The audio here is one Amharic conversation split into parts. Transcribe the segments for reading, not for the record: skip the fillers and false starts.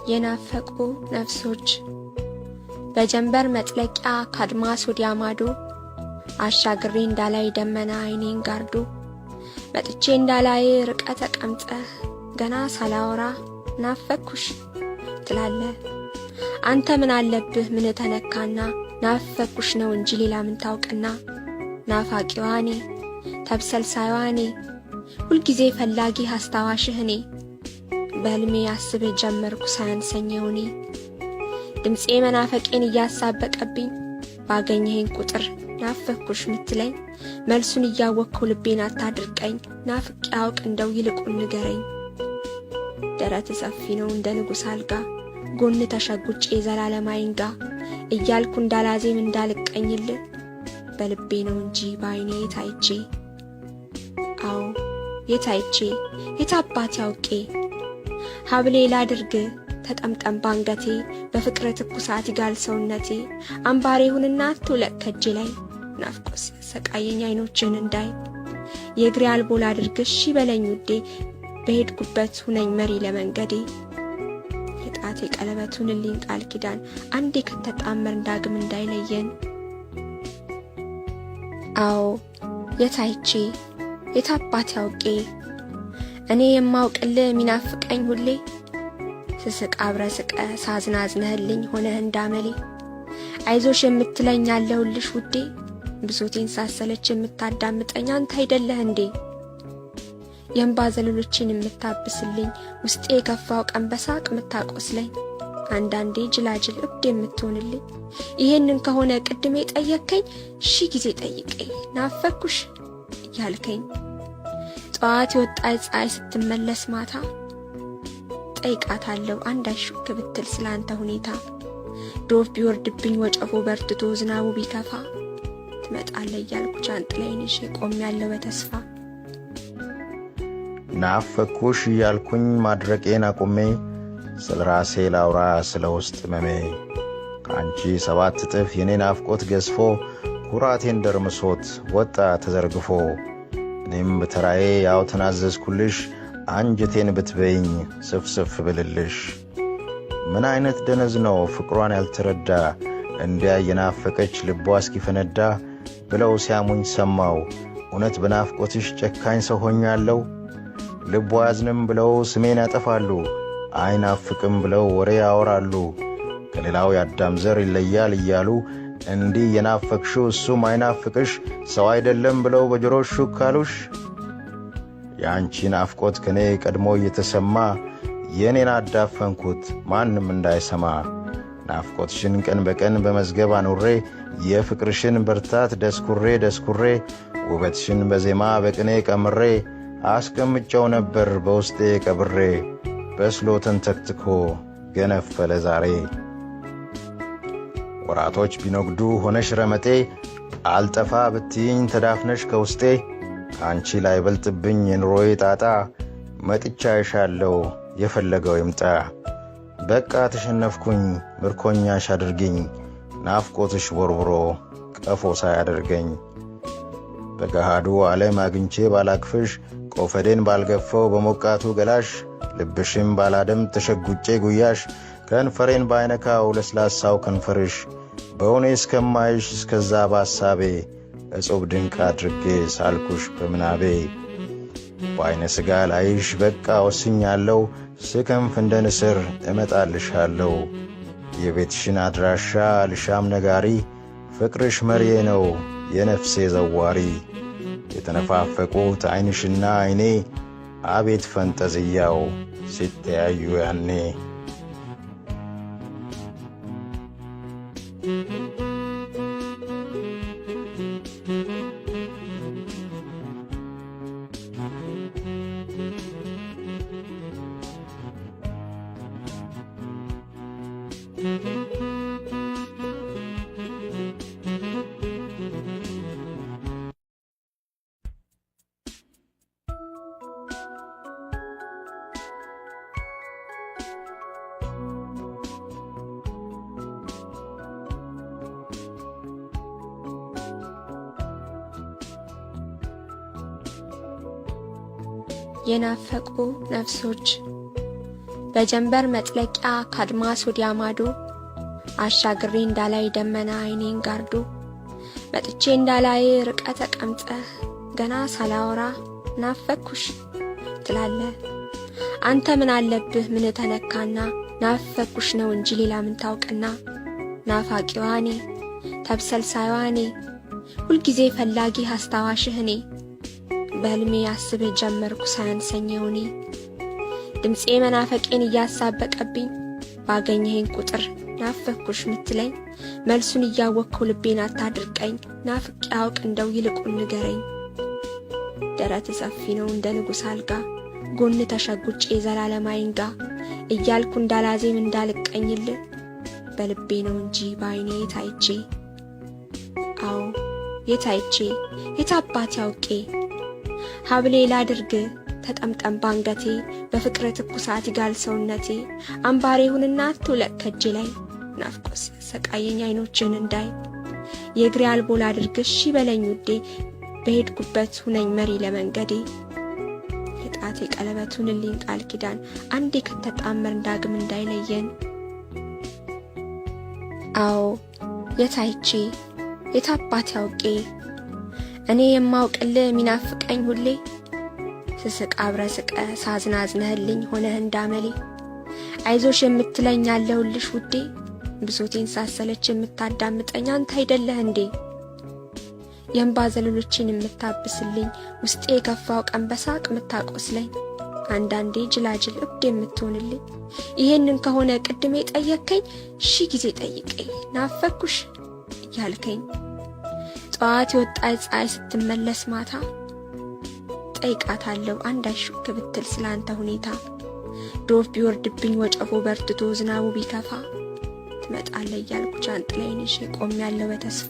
የናፈቁ ነፍሶች በጀንበር መጥለቂያ ካድማስ ወዲያ ማዶ አሻግሬ እንዳላይ ደመና አይኔን ጋርዶ መጥቼ እንዳላይ ርቀ ተቀምጠህ ገና ሳላወራ ናፈኩሽ ትላለ። አንተ ምን አለብህ ምን ተነካና ናፈኩሽ ነው እንጂ ሌላ ምን ታውቅና። ናፋቂዋ እኔ ተብሰልሳይዋ እኔ ሁልጊዜ ፈላጊ አስታዋሽህ እኔ በህልሜ አስብህ ጀመርኩ ሳያንሰኘው እኔ ድምፄ መናፈቄን እያሳበቀብኝ ባገኘኸኝ ቁጥር ናፈኩሽ ምትለኝ መልሱን እያወቅኩ ልቤን አታድርቀኝ። ናፍቄ አውቅ እንደው ይልቁን ንገረኝ። ደረት ሰፊ ነው እንደ ንጉሥ አልጋ ጎን ተሸጉጬ ዘላለም አይንጋ እያልኩ እንዳላዜም እንዳልቀኝልህ በልቤ ነው እንጂ በአይኔ የታይቼ። አዎ የታይቼ የታባት ያውቄ ሀብሌ ላድርግ ተጠምጠም ባንገቴ በፍቅረ ትኩሳት ይጋል ሰውነቴ አምባሬ ሁንና ትውለቅ ከጄ ላይ ናፍቆስ ሰቃየኝ አይኖችን እንዳይ የእግሬ አልቦ ላድርግሽ ይበለኝ ውዴ በሄድኩበት ሁነኝ መሪ ለመንገዴ የጣቴ ቀለበቱን ልኝ ቃል ኪዳን አንዴ ከተጣመር ዳግም እንዳይለየን። አዎ የታይቼ የታባት ያውቄ እኔ የማውቅልህ ሚናፍቀኝ ሁሌ ስስቅ አብረ ስቀ ሳዝናዝነህልኝ ሆነህ እንዳመሌ አይዞሽ የምትለኝ ያለሁልሽ ውዴ ብሶቴን ሳሰለች የምታዳምጠኝ አንተ አይደለህ እንዴ? የእንባ ዘለሎችን የምታብስልኝ ውስጤ የከፋው ቀን በሳቅ የምታቆስለኝ አንዳንዴ ጅላጅል እብድ የምትሆንልኝ ይሄንን ከሆነ ቅድሜ ጠየከኝ ሺህ ጊዜ ጠይቀኝ ናፈኩሽ እያልከኝ ጠዋት የወጣች ፀሐይ ስትመለስ ማታ ጠይቃታለሁ አንዳች ሹክ ብትል ስላንተ ሁኔታ ዶፍ ቢወርድብኝ ወጨፎ በርትቶ ዝናቡ ቢከፋ ትመጣለህ እያልኩ ጃንጥላዬን ይዤ ቆሜያለሁ በተስፋ። ናፈኩሽ እያልኩኝ ማድረቄን አቁሜ ስለራሴ ላውራ ስለ ውስጥ መሜ ከአንቺ 7 እጥፍ የኔ ናፍቆት ገዝፎ ኩራቴን ደርምሶት ወጣ ተዘርግፎ እኔም በተራዬ ያው ተናዘዝኩልሽ አንጀቴን ብትበይኝ ስፍስፍ ብልልሽ። ምን አይነት ደነዝ ነው ፍቅሯን ያልተረዳ እንዲያ የናፈቀች ልቧ እስኪፈነዳ ብለው ሲያሙኝ ሰማው እውነት በናፍቆትሽ ጨካኝ ሰው ሆኛለሁ። ልቧ ያዝንም ብለው ስሜን ያጠፋሉ አይናፍቅም ብለው ወሬ ያወራሉ ከሌላው ያዳም ዘር ይለያል እያሉ እንዲህ የናፈቅሽው እሱም አይናፍቅሽ ሰው አይደለም ብለው በጆሮሽ ሹክ አሉሽ። ያንቺ ናፍቆት ከኔ ቀድሞ እየተሰማ የኔን አዳፈንኩት ማንም እንዳይሰማ ናፍቆትሽን ቀን በቀን በመዝገብ አኑሬ የፍቅርሽን ብርታት ደስኩሬ ውበትሽን በዜማ በቅኔ ቀምሬ አስቀምጨው ነበር በውስጤ ቀብሬ በስሎ ተንተክትኮ ገነፈለ ዛሬ። ወራቶች ቢነግዱ ሆነሽ ረመጤ አልጠፋ ብትይኝ ተዳፍነሽ ከውስጤ ከአንቺ ላይ በልጥብኝ የኑሮዬ ጣጣ መጥቻ ይሻለው የፈለገው ይምጣ። በቃ ተሸነፍኩኝ ምርኮኛሽ አድርጊኝ ናፍቆትሽ ቦርብሮ ቀፎ ሳያደርገኝ። በገሃዱ ዓለም አግኝቼ ባላክፍሽ ቆፈዴን ባልገፈው በሞቃቱ ገላሽ ልብሽም ባላደም ተሸጉጬ ጉያሽ ከንፈሬን ባይነካው ለስላሳው ከንፈርሽ በእውኔ እስከማይሽ እስከዛ ባሳቤ እጹብ ድንቅ አድርጌ ሳልኩሽ በምናቤ። በአይነ ሥጋ ላይሽ በቃ ወስኛለሁ ስከንፍ እንደ ንስር እመጣልሻለሁ። የቤትሽን አድራሻ ልሻም ነጋሪ ፍቅርሽ መርዬ ነው የነፍሴ ዘዋሪ። የተነፋፈቁት አይንሽና አይኔ አቤት ፈንጠዝያው ሲተያዩ ያኔ። የናፈቁ ነፍሶች በጀንበር መጥለቂያ ካድማስ ወዲያ ማዶ አሻግሬ እንዳላይ ደመና አይኔን ጋርዶ መጥቼ እንዳላይ ርቀት ተቀምጠ ገና ሳላወራ ናፈኩሽ ትላለ። አንተ ምን አለብህ ምን ተነካና ናፈኩሽ ነው እንጂ ሌላ ምን ታውቅና። ናፋቂዋ እኔ ተብሰልሳይዋ እኔ ሁልጊዜ ፈላጊ አስታዋሽህ እኔ በህልሜ አስብህ ጀመርኩ ሳያንሰኘው እኔ ድምፄ መናፈቄን እያሳበቀብኝ ባገኘኸኝ ቁጥር ናፈኩሽ ምትለኝ መልሱን እያወቅኩ ልቤን አታድርቀኝ። ናፍቄ አውቅ እንደው ይልቁን ንገረኝ። ደረት ሰፊ ነው እንደ ንጉሥ አልጋ ጎን ተሸጉጬ ዘላለም አይንጋ እያልኩ እንዳላዜም እንዳልቀኝልህ በልቤ ነው እንጂ በአይኔ ታይቼ። አዎ የታይቼ የታባት ያውቄ ሀብሌ ላድርግ ተጠምጠም ባንገቴ በፍቅር ትኩሳት ይጋል ሰውነቴ አምባሬ ሁንና ትውለቅ ከጄ ላይ ናፍቆስ ሰቃየኝ አይኖችን እንዳይ የእግሬ አልቦ ላድርግሽ ይበለኝ ውዴ በሄድኩበት ሁነኝ መሪ ለመንገዴ የጣቴ ቀለበቱን ልኝ ቃል ኪዳን አንዴ ከተጣመር እንዳግም እንዳይለየን። አዎ የታይቼ የታባት ያውቄ እኔ የማውቅልህ ሚናፍቀኝ ሁሌ ስስቅ አብረ ስቀ ሳዝናዝነህልኝ ሆነህ እንዳመሌ አይዞሽ የምትለኝ ያለሁልሽ ውዴ ብሶቴን ሳሰለች የምታዳምጠኝ አንተ አይደለህ እንዴ? የእንባ ዘለሎችን የምታብስልኝ ውስጤ የከፋው ቀን በሳቅ የምታቆስለኝ አንዳንዴ ጅላጅል እብድ የምትሆንልኝ ይሄንን ከሆነ ቅድሜ ጠየከኝ ሺ ጊዜ ጠይቀኝ ናፈኩሽ እያልከኝ ጠዋት የወጣች ፀሐይ ስትመለስ ማታ ጠይቃታለሁ አንዳች ሹክ ብትል ስላንተ ሁኔታ ዶፍ ቢወርድብኝ ወጨፎ በርትቶ ዝናቡ ቢከፋ ትመጣለህ እያልኩ ጃንጥላዬን ይዤ ቆሜያለሁ በተስፋ።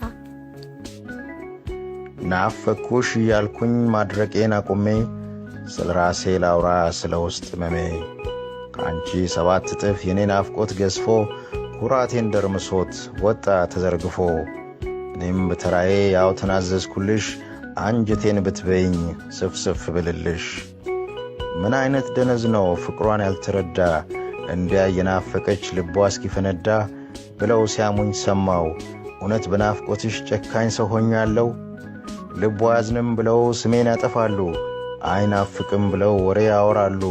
ናፈኩሽ እያልኩኝ ማድረቄን አቁሜ ስለ ራሴ ላውራ ስለ ውስጥ መሜ ከአንቺ 7 እጥፍ የኔ ናፍቆት ገዝፎ ኩራቴን ደርምሶት ወጣ ተዘርግፎ እኔም በተራዬ ያው ተናዘዝኩልሽ አንጀቴን ብትበይኝ ስፍስፍ ብልልሽ። ምን አይነት ደነዝ ነው ፍቅሯን ያልተረዳ እንዲያ የናፈቀች ልቧ እስኪፈነዳ ብለው ሲያሙኝ ሰማው እውነት በናፍቆትሽ ጨካኝ ሰው ሆኛለሁ። ልቧ ያዝንም ብለው ስሜን ያጠፋሉ አይናፍቅም ብለው ወሬ ያወራሉ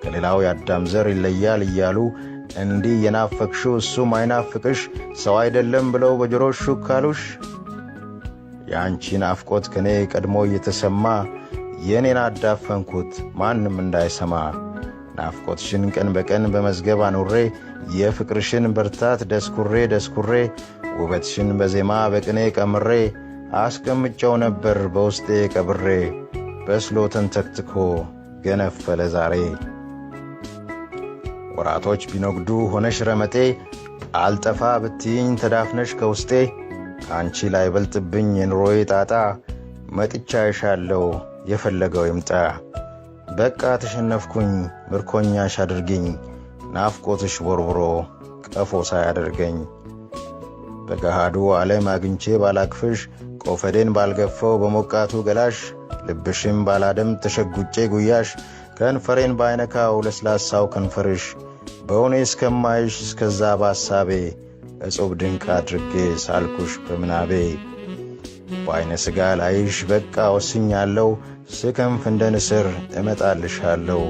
ከሌላው ያዳም ዘር ይለያል እያሉ እንዲህ የናፈቅሽው እሱም አይናፍቅሽ ሰው አይደለም ብለው በጆሮሽ ሹክ አሉሽ። ያንቺ ናፍቆት ከኔ ቀድሞ እየተሰማ የኔን አዳፈንኩት ማንም እንዳይሰማ ናፍቆትሽን ቀን በቀን በመዝገብ አኑሬ የፍቅርሽን ብርታት ደስኩሬ ውበትሽን በዜማ በቅኔ ቀምሬ አስቀምጨው ነበር በውስጤ ቀብሬ በስሎ ተንተክትኮ ገነፈለ ዛሬ። ወራቶች ቢነግዱ ሆነሽ ረመጤ አልጠፋ ብትይኝ ተዳፍነሽ ከውስጤ ከአንቺ ላይ በልጥብኝ የኑሮዬ ጣጣ መጥቻ ይሻለው የፈለገው ይምጣ። በቃ ተሸነፍኩኝ ምርኮኛሽ አድርጊኝ ናፍቆትሽ ቦርብሮ ቀፎ ሳያደርገኝ። በገሃዱ ዓለም አግኝቼ ባላክፍሽ ቆፈዴን ባልገፈው በሞቃቱ ገላሽ ልብሽም ባላደም ተሸጉጬ ጉያሽ ከንፈሬን ባይነካው ለስላሳው ከንፈርሽ በእውኔ እስከማይሽ እስከዛ ባሳቤ እጹብ ድንቅ አድርጌ ሳልኩሽ በምናቤ። በአይነ ሥጋ ላይሽ በቃ ወስኛለሁ ስከንፍ እንደ ንስር እመጣልሻለሁ።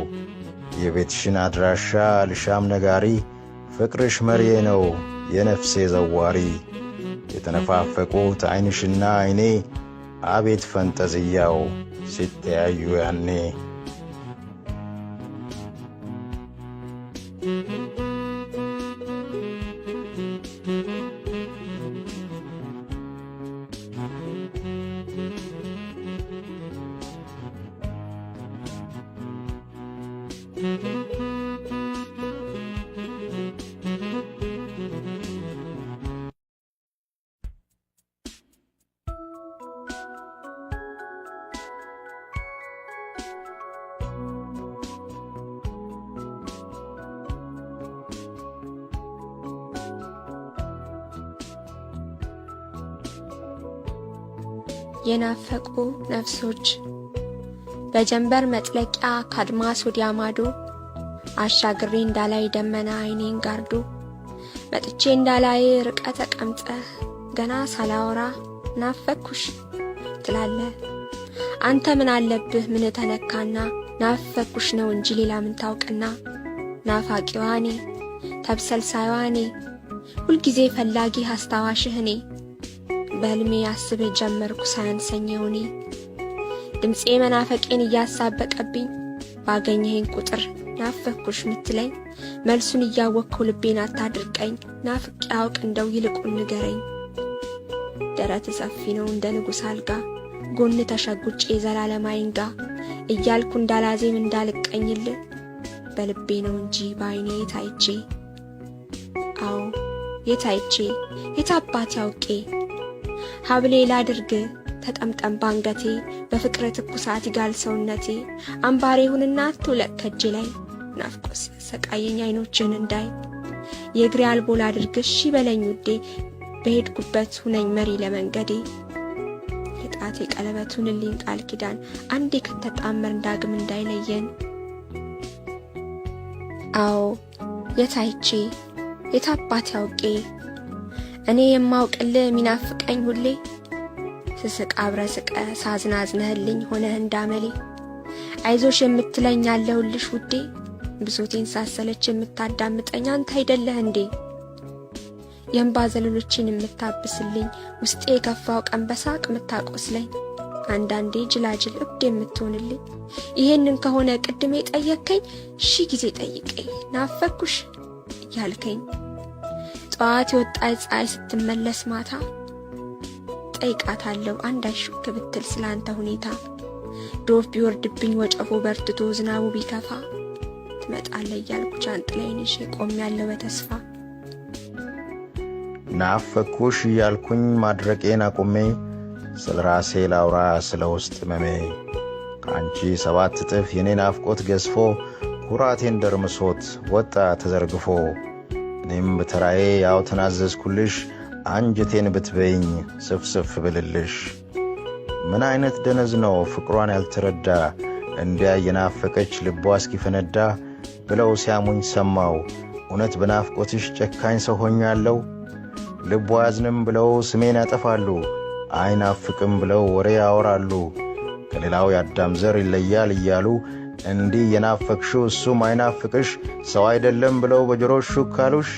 የቤትሽን አድራሻ ልሻም ነጋሪ ፍቅርሽ መርዬ ነው የነፍሴ ዘዋሪ። የተነፋፈቁት አይንሽና አይኔ አቤት ፈንጠዝያው ሲተያዩ ያኔ። የናፈቁ ነፍሶች በጀንበር መጥለቂያ ካድማስ ወዲያ ማዶ አሻግሬ እንዳላይ ደመና አይኔን ጋርዶ መጥቼ እንዳላይ ርቀት ተቀምጠህ ገና ሳላወራ ናፈኩሽ ትላለህ። አንተ ምን አለብህ ምን ተነካና ናፈኩሽ ነው እንጂ ሌላ ምን ታውቅና። ናፋቂዋ እኔ ተብሰልሳይዋ እኔ ሁልጊዜ ፈላጊ አስታዋሽህ እኔ በህልሜ አስብህ ጀመርኩ ሳያንሰኘው እኔ ድምፄ መናፈቄን እያሳበቀብኝ ባገኘኸኝ ቁጥር ናፈኩሽ ምትለኝ መልሱን እያወቅኩ ልቤን አታድርቀኝ። ናፍቄ አውቅ እንደው ይልቁን ንገረኝ። ደረት ሰፊ ነው እንደ ንጉሥ አልጋ ጎን ተሸጉጬ ዘላለም አይንጋ እያልኩ እንዳላዜም እንዳልቀኝልህ በልቤ ነው እንጂ በአይኔ የታይቼ። አዎ የታይቼ የታባት ያውቄ ሀብሌ ላድርግ ተጠምጠም ባንገቴ በፍቅረ ትኩሳት ይጋል ሰውነቴ አምባሬ ሁንና ትውለቅ ከጄ ላይ ናፍቆስ ሰቃየኝ አይኖችን እንዳይ የእግሬ አልቦ ላድርግሽ ይበለኝ ውዴ በሄድኩበት ሁነኝ መሪ ለመንገዴ የጣቴ ቀለበቱን ልኝ ቃል ኪዳን አንዴ ከተጣመር እንዳግም እንዳይለየን። አዎ የታይቼ የታባት ያውቄ እኔ የማውቅልህ ሚናፍቀኝ ሁሌ ስስቅ አብረ ስቀ ሳዝናዝነህልኝ ሆነህ እንዳመሌ አይዞሽ የምትለኝ ያለሁልሽ ውዴ ብሶቴን ሳሰለች የምታዳምጠኝ አንተ አይደለህ እንዴ? የእንባ ዘለሎችን የምታብስልኝ ውስጤ የከፋው ቀን በሳቅ የምታቆስለኝ አንዳንዴ ጅላጅል እብድ የምትሆንልኝ ይሄንን ከሆነ ቅድሜ ጠየከኝ ሺ ጊዜ ጠይቀኝ ናፈኩሽ እያልከኝ ጠዋት የወጣች ፀሐይ ስትመለስ ማታ ጠይቃታለሁ አንዳች ሹክ ብትል ስላንተ ሁኔታ ዶፍ ቢወርድብኝ ወጨፎ በርትቶ ዝናቡ ቢከፋ ትመጣለህ እያልኩ ጃንጥላዬን ይዤ ቆሜያለሁ በተስፋ። ናፈኩሽ እያልኩኝ ማድረቄን አቁሜ ስለ ራሴ ላውራ ስለ ውስጥ መሜ ከአንቺ 7 እጥፍ የኔ ናፍቆት ገዝፎ ኩራቴን ደርምሶት ወጣ ተዘርግፎ እኔም በተራዬ ያው ተናዘዝኩልሽ አንጀቴን ብትበይኝ ስፍስፍ ብልልሽ። ምን አይነት ደነዝ ነው ፍቅሯን ያልተረዳ እንዲያ የናፈቀች ልቧ እስኪፈነዳ ብለው ሲያሙኝ ሰማው እውነት በናፍቆትሽ ጨካኝ ሰው ሆኛለሁ። ልቧ ያዝንም ብለው ስሜን ያጠፋሉ አይናፍቅም ብለው ወሬ ያወራሉ ከሌላው ያዳም ዘር ይለያል እያሉ እንዲህ የናፈቅሽው እሱም አይናፍቅሽ ሰው አይደለም ብለው በጆሮሽ ሹክ አሉሽ።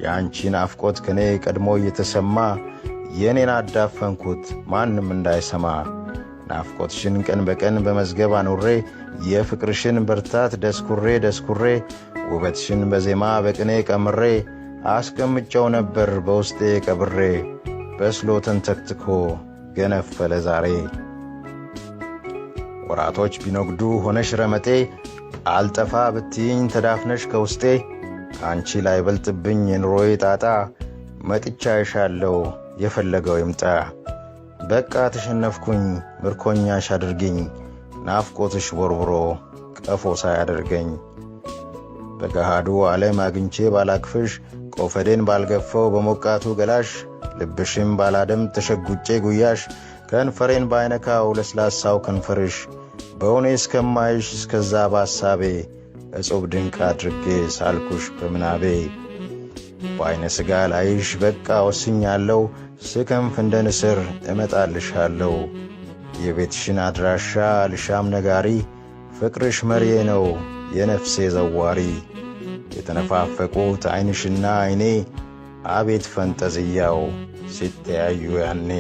ያንቺ ናፍቆት ከኔ ቀድሞ እየተሰማ የኔን አዳፈንኩት ማንም እንዳይሰማ ናፍቆትሽን ቀን በቀን በመዝገብ አኑሬ የፍቅርሽን በርታት ደስኩሬ ውበትሽን በዜማ በቅኔ ቀምሬ አስቀምጨው ነበር በውስጤ ቀብሬ በስሎ ተንተክትኮ ገነፈለ ዛሬ። ወራቶች ቢነግዱ ሆነሽ ረመጤ አልጠፋ ብትይኝ ተዳፍነሽ ከውስጤ አንቺ ላይ በልጥብኝ የኑሮዬ ጣጣ መጥቻ ይሻለው የፈለገው ይምጣ። በቃ ተሸነፍኩኝ ምርኮኛሽ አድርጊኝ ናፍቆትሽ ወርውሮ ቀፎ ሳያደርገኝ። በገሃዱ ዓለም አግኝቼ ባላክፍሽ ቆፈዴን ባልገፈው በሞቃቱ ገላሽ ልብሽም ባላደም ተሸጉጬ ጉያሽ ከንፈሬን ባይነካው ለስላሳው ከንፈርሽ በእውኔ እስከማይሽ እስከዛ ባሳቤ እጹብ ድንቅ አድርጌ ሳልኩሽ በምናቤ። በአይነ ሥጋ ላይሽ በቃ ወስኛለሁ ስከንፍ እንደ ንስር እመጣልሻለሁ። የቤትሽን አድራሻ ልሻም ነጋሪ ፍቅርሽ መሪዬ ነው የነፍሴ ዘዋሪ። የተነፋፈቁት አይንሽና አይኔ አቤት ፈንጠዝያው ሲተያዩ ያኔ።